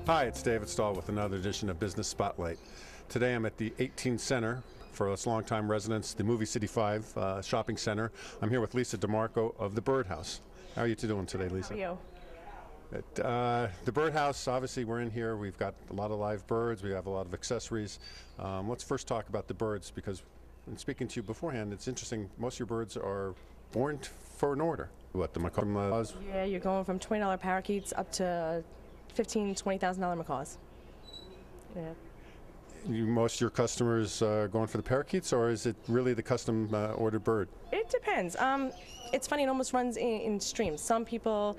Hi, it's David Stahl with another edition of Business Spotlight. Today I'm at the 18 Center for us longtime residents, the Movie City 5 shopping center. I'm here with Lisa DeMarco of the Birdhouse. How are you two doing today, Lisa? How are you? The Birdhouse, obviously we're in here. We've got a lot of live birds. We have a lot of accessories. Let's first talk about the birds, because in speaking to you beforehand, it's interesting. Most of your birds are born for an order. What, the macaws? Yeah, you're going from $20 parakeets up to $15,000, $20,000 macaws. Yeah. Most of your customers going for the parakeets, or is it really the custom ordered bird? It depends. It's funny, it almost runs in streams. Some people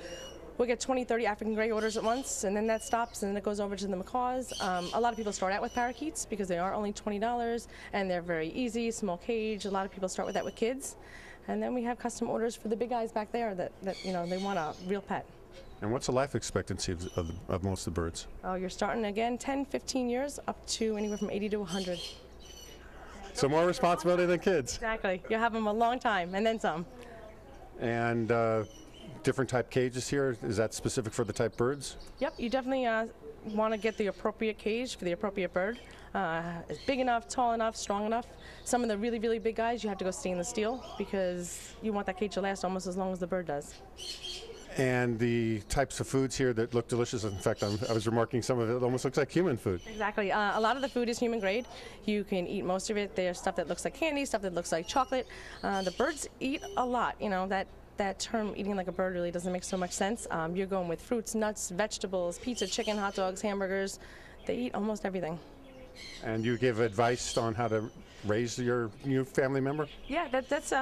will get 20, 30 African gray orders at once, and then that stops, and then it goes over to the macaws. A lot of people start out with parakeets because they are only $20, and they're very easy, small cage. A lot of people start with that with kids. And then we have custom orders for the big guys back there that you know, they want a real pet. And what's the life expectancy of most of the birds? Oh, you're starting again 10, 15 years up to anywhere from 80 to 100. So more responsibility than kids. Exactly. You'll have them a long time and then some. And different type cages here, is that specific for the type birds? Yep, you definitely want to get the appropriate cage for the appropriate bird. It's big enough, tall enough, strong enough. Some of the really, really big guys, you have to go stainless steel because you want that cage to last almost as long as the bird does. And the types of foods here that look delicious. In fact, I was remarking some of it almost looks like human food. Exactly. A lot of the food is human grade. You can eat most of it. There's stuff that looks like candy, stuff that looks like chocolate. The birds eat a lot. You know, that term, eating like a bird, really doesn't make so much sense. You're going with fruits, nuts, vegetables, pizza, chicken, hot dogs, hamburgers. They eat almost everything. And you give advice on how to raise your new family member? Yeah, that's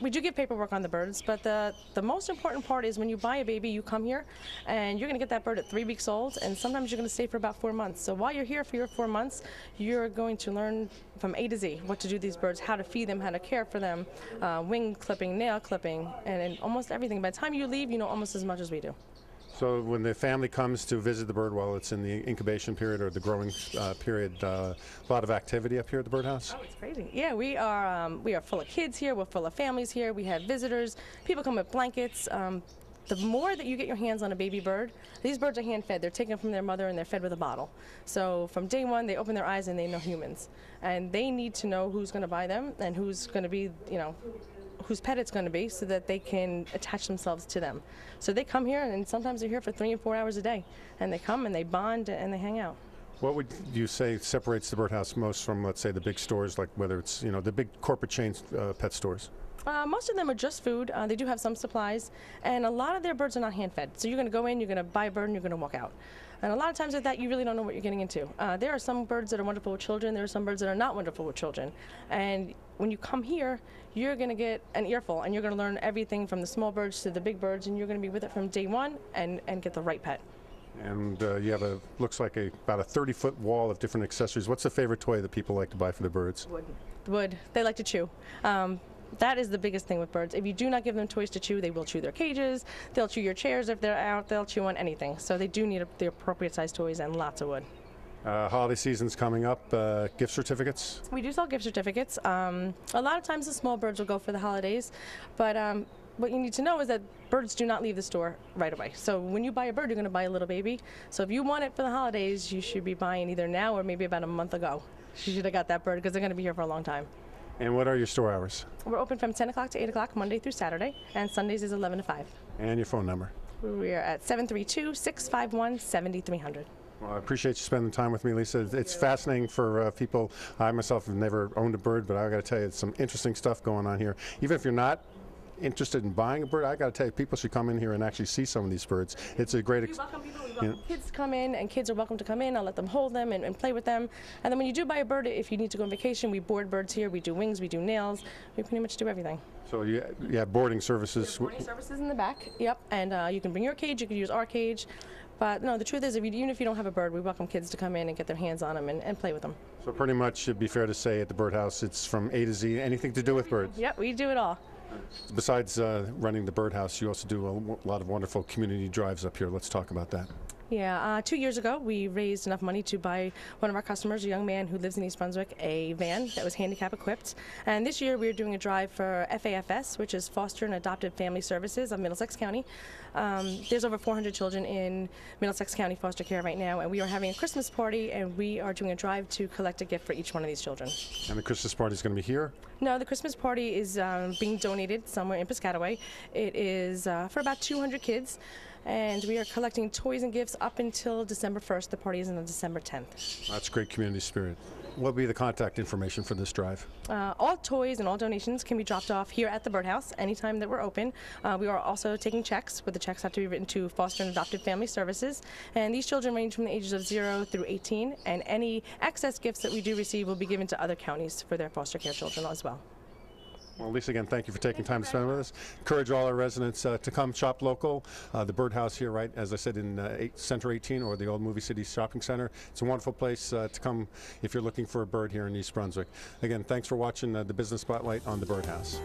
we do give paperwork on the birds, but the most important part is when you buy a baby, you come here and you're going to get that bird at 3 weeks old, and sometimes you're going to stay for about 4 months. So while you're here for your 4 months, you're going to learn from A to Z what to do with these birds, how to feed them, how to care for them, wing clipping, nail clipping, and almost everything. By the time you leave, you know almost as much as we do. So when the family comes to visit the bird while it's in the incubation period or the growing period, a lot of activity up here at the Birdhouse? Oh, it's crazy. Yeah, we are full of kids here. We're full of families here. We have visitors. People come with blankets. The more that you get your hands on a baby bird, these birds are hand-fed. They're taken from their mother and they're fed with a bottle. So from day one, they open their eyes and they know humans. And they need to know who's going to buy them and who's going to be, you know, whose pet it's going to be, so that they can attach themselves to them. So they come here, and sometimes they're here for 3 and 4 hours a day, and they come and they bond and they hang out. What would you say separates the Birdhouse most from, let's say, the big stores, like whether it's, you know, the big corporate chains pet stores? Most of them are just food. They do have some supplies, and a lot of their birds are not hand-fed. So you're going to go in, you're going to buy a bird, and you're going to walk out. And a lot of times with that, you really don't know what you're getting into. There are some birds that are wonderful with children. There are some birds that are not wonderful with children. And when you come here, you're going to get an earful, and you're going to learn everything from the small birds to the big birds, and you're going to be with it from day one and get the right pet. And you have looks like about a 30-foot wall of different accessories. What's the favorite toy that people like to buy for the birds? Wood. They like to chew. That is the biggest thing with birds. If you do not give them toys to chew, they will chew their cages, they'll chew your chairs if they're out, they'll chew on anything. So they do need the appropriate size toys and lots of wood. Holiday season's coming up, gift certificates? We do sell gift certificates. A lot of times the small birds will go for the holidays, but what you need to know is that birds do not leave the store right away. So when you buy a bird, you're going to buy a little baby. So if you want it for the holidays, you should be buying either now or maybe about a month ago. You should have got that bird because they're going to be here for a long time. And what are your store hours? We're open from 10 o'clock to 8 o'clock Monday through Saturday, and Sundays is 11 to 5. And your phone number? We're at 732-651-7300. Well, I appreciate you spending time with me, Lisa. It's fascinating for people. I myself have never owned a bird, but I got to tell you, it's some interesting stuff going on here. Even if you're not interested in buying a bird, I got to tell you, people should come in here and actually see some of these birds. It's a great experience. We welcome kids to come in, and kids are welcome to come in. I'll let them hold them and play with them. And then when you do buy a bird, if you need to go on vacation, we board birds here. We do wings, we do nails. We pretty much do everything. So you have boarding services? Boarding services in the back, yep. And you can bring your cage, you can use our cage. But no, the truth is, even if you don't have a bird, we welcome kids to come in and get their hands on them and play with them. So pretty much it'd be fair to say at the Birdhouse, it's from A to Z, anything to do with birds? Yep, we do it all. Besides running the Birdhouse, you also do a lot of wonderful community drives up here. Let's talk about that. Yeah, 2 years ago, we raised enough money to buy one of our customers, a young man who lives in East Brunswick, a van that was handicap equipped. And this year, we're doing a drive for FAFS, which is Foster and Adopted Family Services of Middlesex County. There's over 400 children in Middlesex County foster care right now, and we are having a Christmas party, and we are doing a drive to collect a gift for each one of these children. And the Christmas party is going to be here? No, the Christmas party is being donated somewhere in Piscataway. It is for about 200 kids. And we are collecting toys and gifts up until December 1st. The party is on December 10th. That's great community spirit. What will be the contact information for this drive? All toys and all donations can be dropped off here at the Birdhouse anytime that we're open. We are also taking checks, but the checks have to be written to Foster and Adopted Family Services. And these children range from the ages of 0 through 18. And any excess gifts that we do receive will be given to other counties for their foster care children as well. Well, Lisa, again, thank you for taking time to spend with us. Encourage all our residents to come shop local. The Birdhouse here, right, as I said, in Center 18 or the old Movie City Shopping Center. It's a wonderful place to come if you're looking for a bird here in East Brunswick. Again, thanks for watching the Business Spotlight on the Birdhouse.